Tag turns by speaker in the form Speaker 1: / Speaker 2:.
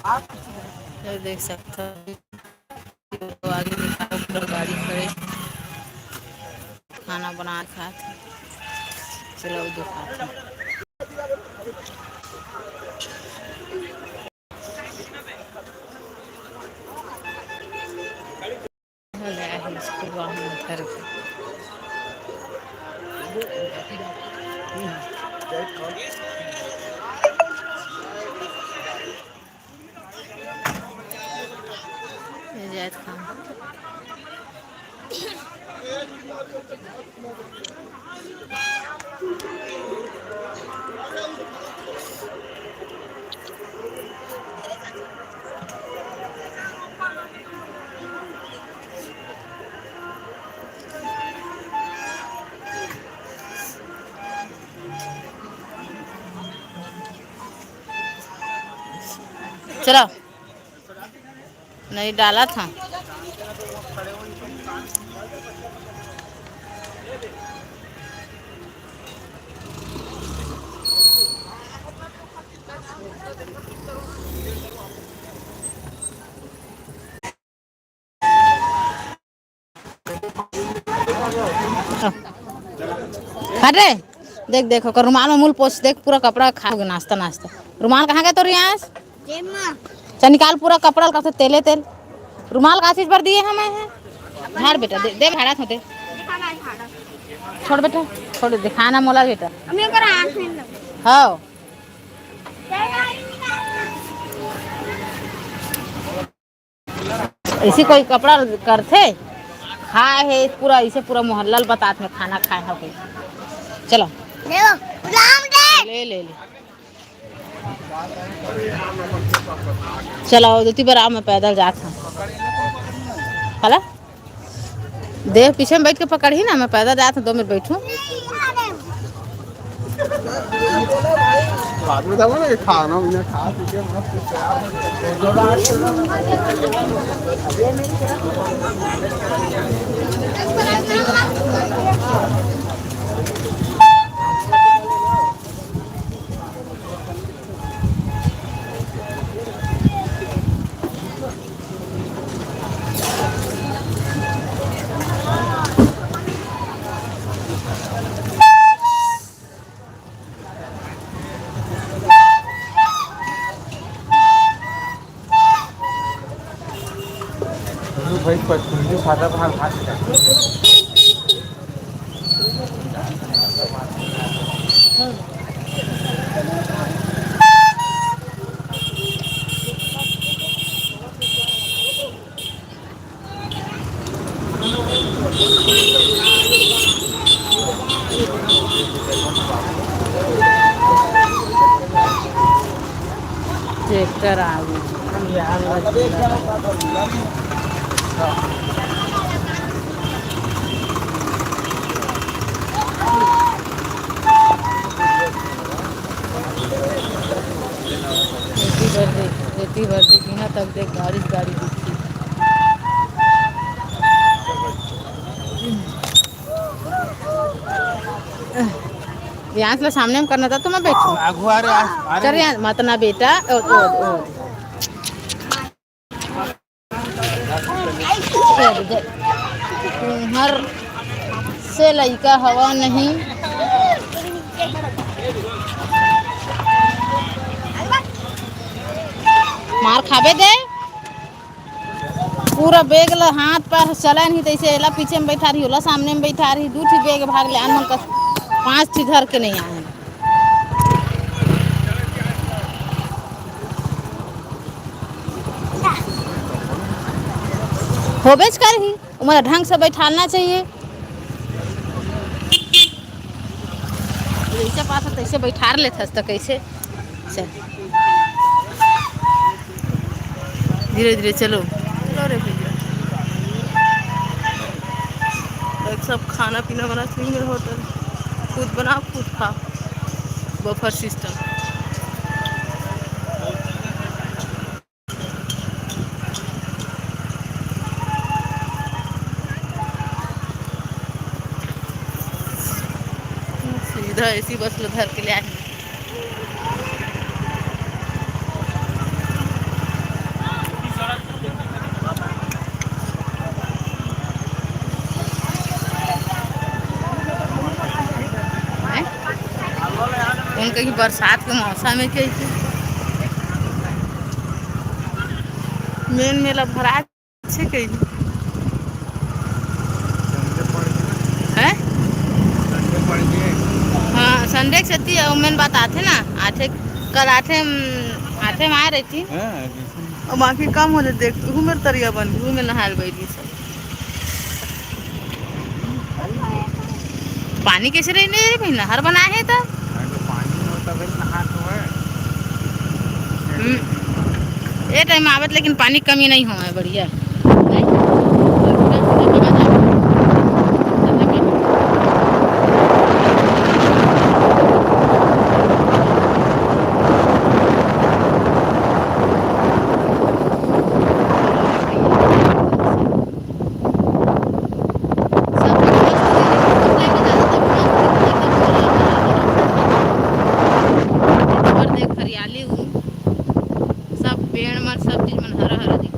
Speaker 1: ये देख सकते हो, तो आगे दिखाओ पूरा गाड़ी खड़े खाना बना खा थे। चलो दिखाते इसको उधर जायद खान। चलो नहीं डाला था। हटे देख देखो कर रुमाल में मूल पोछ देख पूरा कपड़ा खाओगे नाश्ता नाश्ता। रुमाल कहाँ गया तो रियांश? चल निकाल पूरा कपड़ा का तेले तेल। रुमाल का चीज पर दिए हमें है झाड़ बेटा दे भाड़ा थे छोड़ बेटा छोड़ दिखाना मोला बेटा हाँ ऐसी कोई कपड़ा करते खाए है पूरा इसे पूरा मोहल्ला बतात में खाना खाए है कोई। चलो ले ले ले चलो दूती बार आओ मैं पैदल जाता हला देह पीछे में बैठ के पकड़ी ना मैं पैदल जाता 2 मिनट बैठूं। बाद में ना खाना मैंने खा पी के भाई पत्नी खाता भाग भाग ट्रैक्टर आ रेती भर देगी ना तब देख गाड़ी दिखती। यहाँ से सामने में करना था तो मैं बैठूं। चल यहाँ मत ना बेटा हर से लइका हवा नहीं मार खाबे दे पूरा बेग ला हाथ पर चला नहीं तैसे एला पीछे में बैठा रही होला सामने में बैठा रही 2 ठी बेग भाग ले अनमन का 5 ठी धर के नहीं आए होबेच कर ही उमर ढंग से बैठालना चाहिए। जैसे पास तैसे बैठा लेते तो कैसे चल धीरे धीरे चलो चलो रे भैया। सब खाना पीना बना मेरे होटल खुद बनाओ खुद खाओ बफर सिस्टम। सीधा ऐसी बस लो धर के ले आए। कहीं बरसात के मौसम में कहीं मेन मेला भरा छे कहीं है। हाँ संडे के सती है मेन बात आते ना आते कल आते आते में आ रही थी और बाकी कम हो जाते देख हूँ मेरे तरिया बन हूँ मैं नहाल बैठी सब पानी कैसे रही नहीं भाई नहर बनाए है तब ये टाइम आवत लेकिन पानी कमी नहीं हुआ है बढ़िया हरियाली सब पेड़ मन सब चीज मन हरा हरा दिख